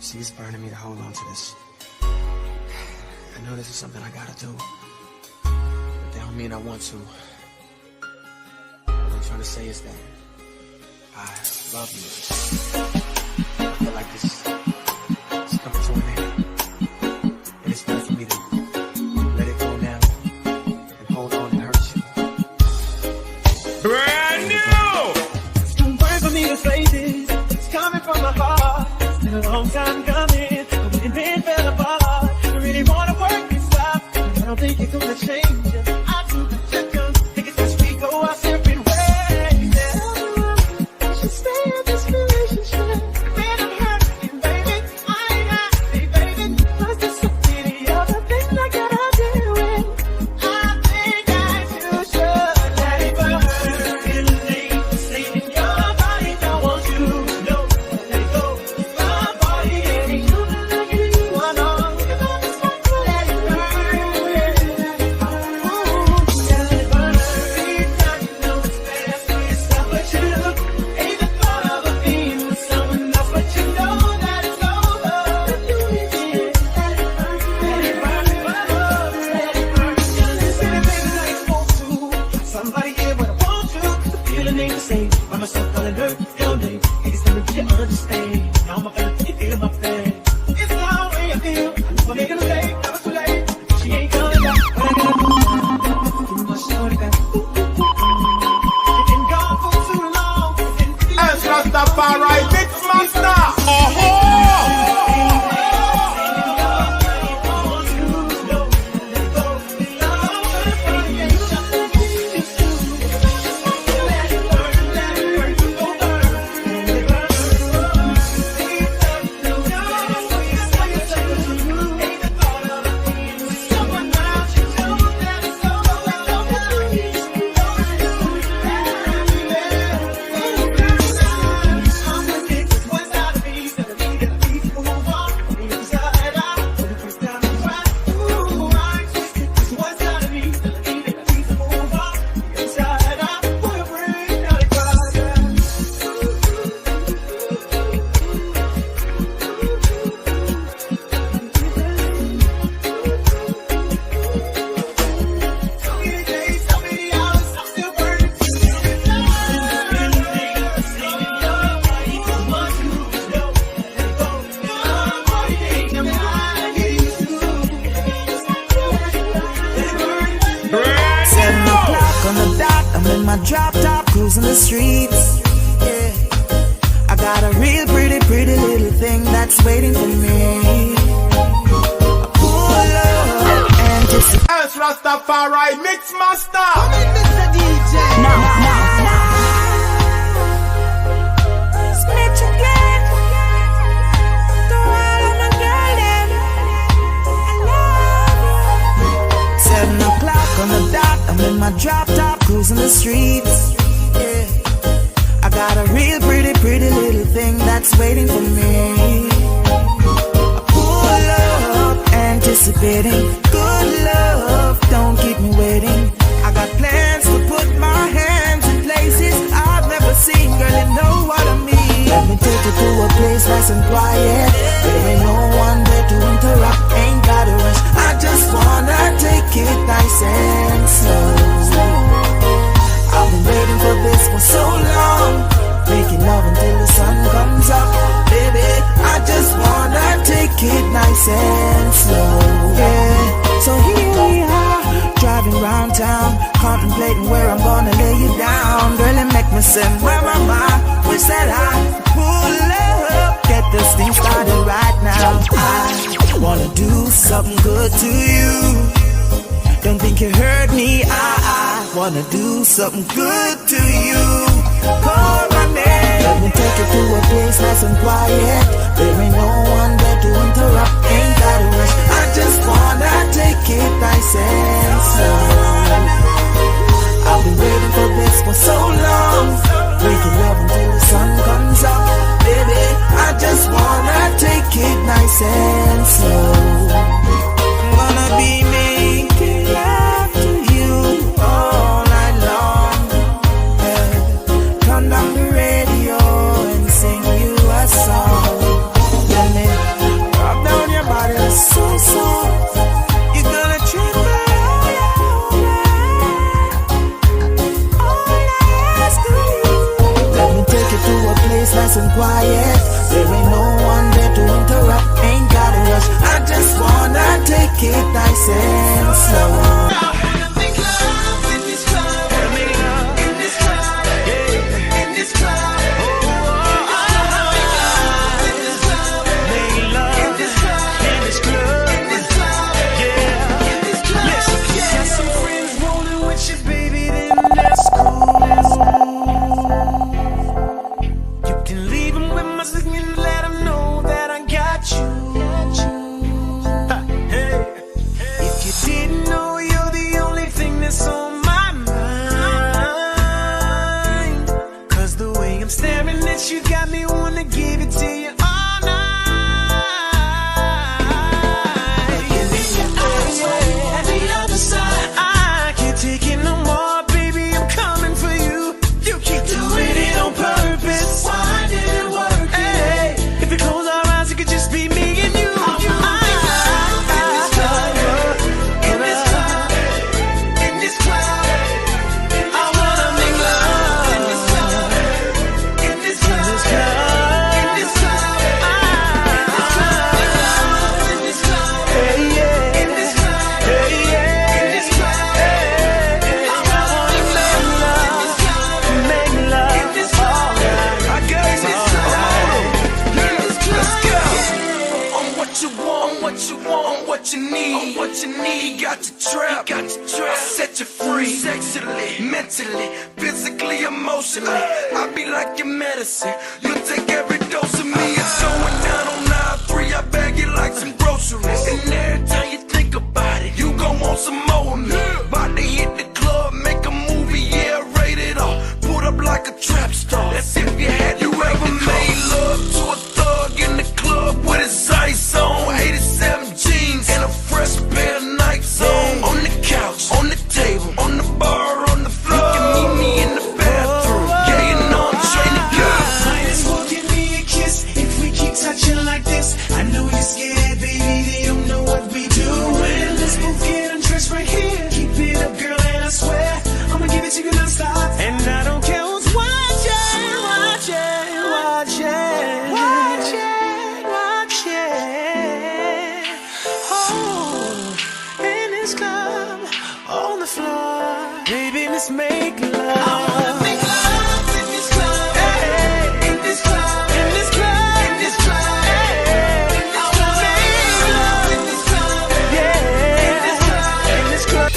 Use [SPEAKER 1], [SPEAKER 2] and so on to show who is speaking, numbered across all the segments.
[SPEAKER 1] See, it's burning me to hold on to this. I know this is something I gotta do, but that don't mean I want to. What I'm trying to say is that I love you. I feel like this is coming to an end, and it's time for me to let it go now and hold on and hurt you.
[SPEAKER 2] Brand new!
[SPEAKER 3] It's too hard for me to say this. It's coming from my heart. It's been a long time coming, but we didn't fell apart. I really wanna work this out, but I don't think it's gonna change it. I do the checkers, think it's best we go our separate ways. Yeah. Should stay in this relationship. When I'm hurting, baby, I ain't happy, baby. Plus there's so many other things I gotta deal with. I think that you should let it go. Feeling the same in your body, don't want you to know. Let it go. My body ain't you look at you, I know. If I'm just going to let it burn, let it burn. Deep down you know it's best to stop, but you ain't the thought of a being with someone else, but you know that it's over. You need it, let it burn, let it burn, let it burn. Just say the things I ain't supposed to. Somebody here when I want you. The feeling ain't the same. By myself calling her your name. It's time for you to understand. Now my feeling, you feel my pain. It's the way I feel. I just wanna make a mistake. Never too late. She ain't coming back. What I gotta do? Give me my shorty back. You've been gone for too long.
[SPEAKER 2] As Rastafari Mix Master! Oh-ho!
[SPEAKER 4] On the dot, I'm in my drop top, cruising the streets. Yeah, I got a real pretty, pretty little thing that's waiting for me. I pull up and just
[SPEAKER 2] As Rastafari Mix Master!
[SPEAKER 4] now. Snitch again. To all of my girl them, I love you. 7 o'clock on the dot, I'm in my drop top, cruising the streets. Yeah, I got a real pretty, pretty little thing that's waiting for me. I pull up, anticipating good love, don't keep me waiting. I got plans to put my hands in places I've never seen, girl, you know what I mean. Let me take you to a place nice and quiet. There ain't no one there to interrupt, ain't gotta rush. I just wanna take it nice and slow. I've been waiting for this for so long, making love until the sun comes up. Baby, I just wanna take it nice and slow. Yeah, so here we are, driving around town, contemplating where I'm gonna lay you down. Girl, it make me say, where am I? Wish that I pull up, get this thing started right now. I wanna do something good to you. Don't think you heard me, I wanna do something good to you. Call my name. Let me take you to a place nice and quiet. There ain't no one there to interrupt, ain't gotta rush. I just wanna take it nice and slow. I've been waiting for this for so long, making love until the sun comes up. Baby, I just wanna take it nice and slow. I'm gonna be making love to you all night long. Yeah. Turn down the radio and sing you a song. Let me nice and quiet. There ain't no one there to interrupt, ain't gotta rush. I just wanna take it nice and slow.
[SPEAKER 3] You got me wanna give it to you all night. And in your eyes, on the other side, I can't take it no more, baby. I'm coming for you. You keep doing it on purpose. Why did it work? Hey, if we close our eyes, it could just be me and you.
[SPEAKER 5] What you need, got you trapped, set you free, sexually, mentally, physically, emotionally. I be like your medicine, you take every dose of me. It's going down on 9-3, I bag it like some groceries. And every time you think about it, you gon' want some more of me. About to hit the club, make a movie, yeah, rated R. Put up like a trap star, that's if you had you ever made love to a thug in the club with his ice on, 87 jeans and a fresh pair of Nikes on the couch, on the table, on the bar, on the floor. You can meet me in the bathroom. Yeah, you know I'm trying to go.
[SPEAKER 3] Might as well give me a kiss if we keep touching like this. I know you're scared, baby. They don't know what we doing. Let's both get undressed right here. Keep it up, girl, and I swear I'ma give it to you non-stop. And I don't care who's watching, watching, watching, watching, watching. Oh, in this club, on the floor, baby, let's make love. I wanna make love in this club, hey, in this club, in this club, in this club, hey. I wanna make love in this club, yeah, in this club, in this club.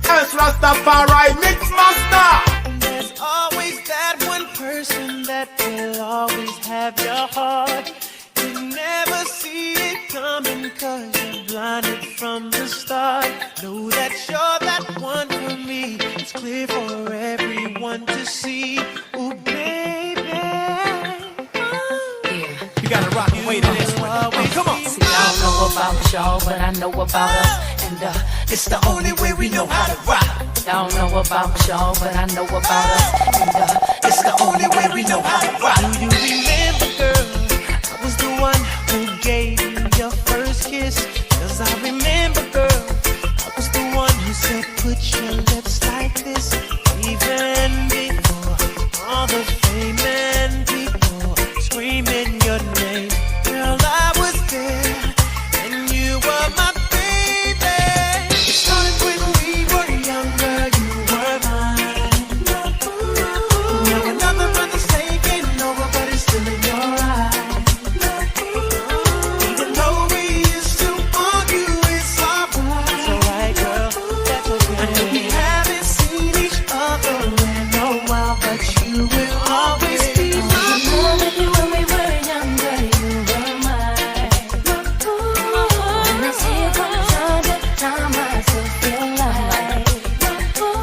[SPEAKER 2] S Rastafari Mix Master.
[SPEAKER 3] There's always that one person that will always have your heart. You never see it coming 'cause you're blinded from the start. Know that you're that one for me. It's clear for everyone to see. Ooh, baby.
[SPEAKER 1] You gotta rock and wait on this one. Come on.
[SPEAKER 6] See, I don't know about y'all, but I know about us. And it's the only way we know how to rock. I don't know about y'all, but I know about us. And it's the only way we know how to rock.
[SPEAKER 3] Do you remember, girl? I was the one who gave you your first kiss. 'Cause I remember, girl, I was the one who said, put your lips like this. Even before all the fame and people screaming your name. Girl, I was there, and you were my baby. It started when we were younger, you were mine. Now another brother's taking over, but it's still in your eyes. Even though we used to argue, it's alright. It's alright, girl, that's okay. I know we haven't seen each other in a while, but you will always be my
[SPEAKER 6] When we were younger, you were mine. When I see you from yonder, now I still feel like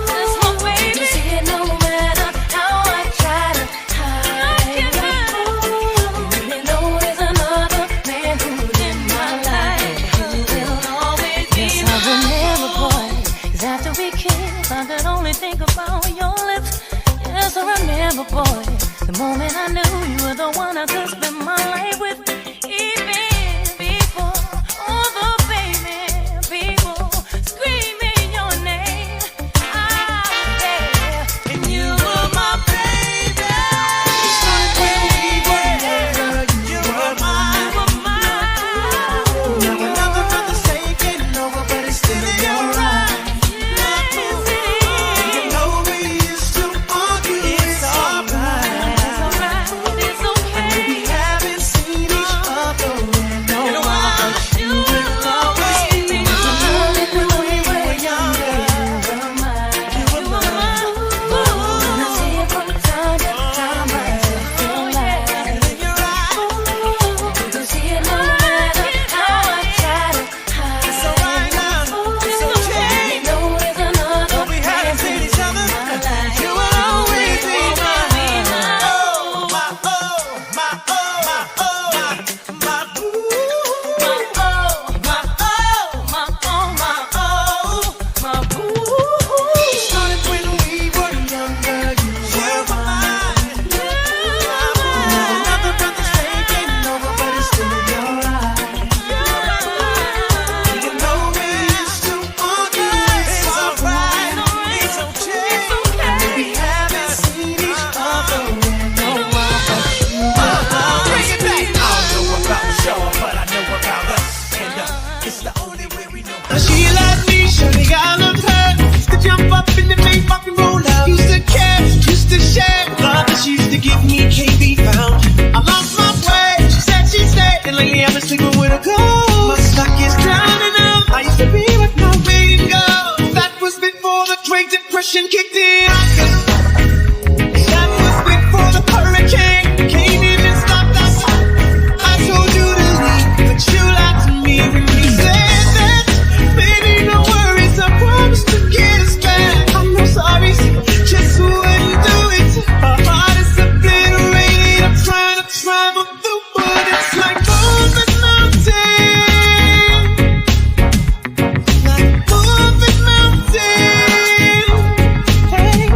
[SPEAKER 6] that's my baby. You see it no matter how I try to hide. You really know there's another man who's in my life. Who will always be mine. Yes, I remember, boy, 'cause after we kissed, I could only think about your lips. Yes, I remember, boy, the moment I knew you were the one I could spend my life with. Even before all the baby people screaming your
[SPEAKER 3] Great Depression kicked in. That was before the hurricane came in and stopped us. I told you to leave, but you lied to me when you said that. Baby, no worries, I promise to get us back. I'm no sorry, just wouldn't do it. Our heart is obliterated. I'm trying to travel through, but it's like moving mountains. Like moving mountains. Hey,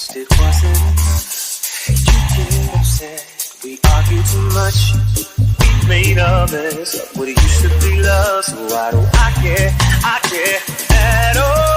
[SPEAKER 3] First it wasn't enough. You get upset. We argue too much. We made a mess of what it used to be love. So why do I care? I care at all.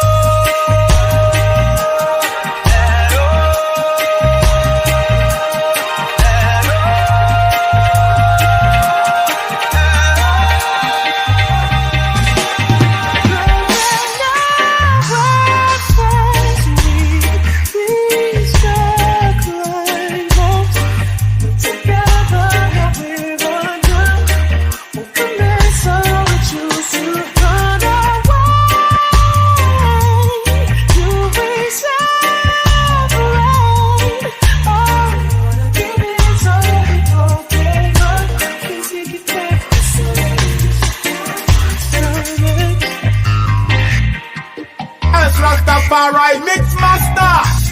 [SPEAKER 2] Rastafari Mix Master.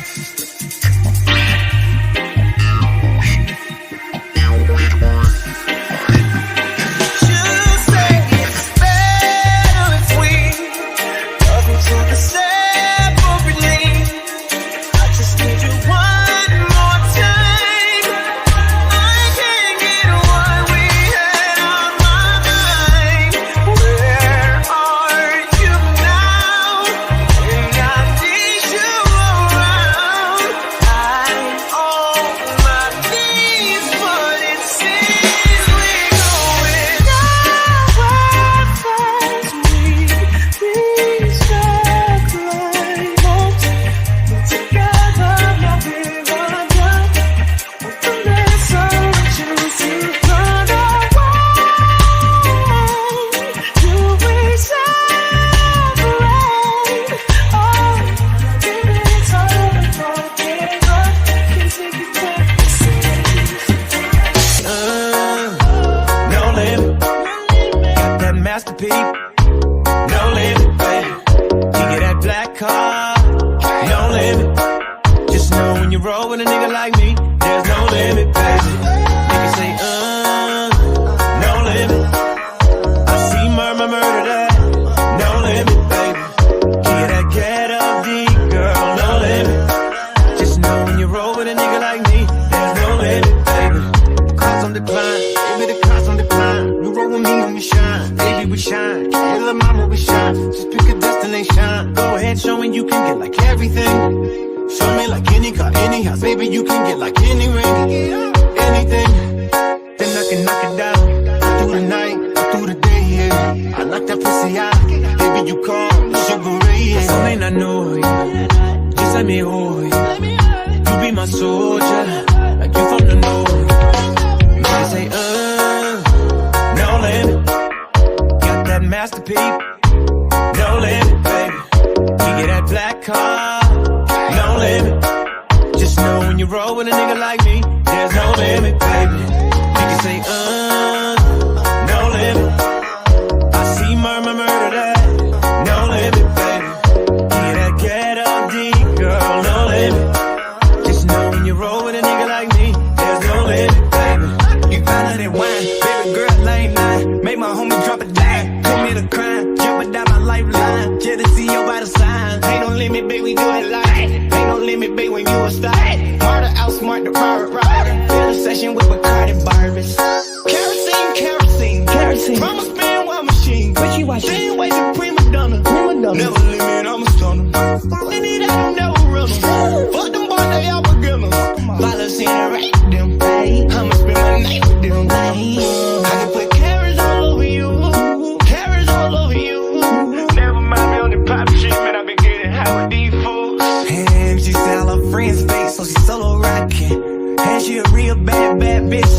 [SPEAKER 3] And she a real bad bitch.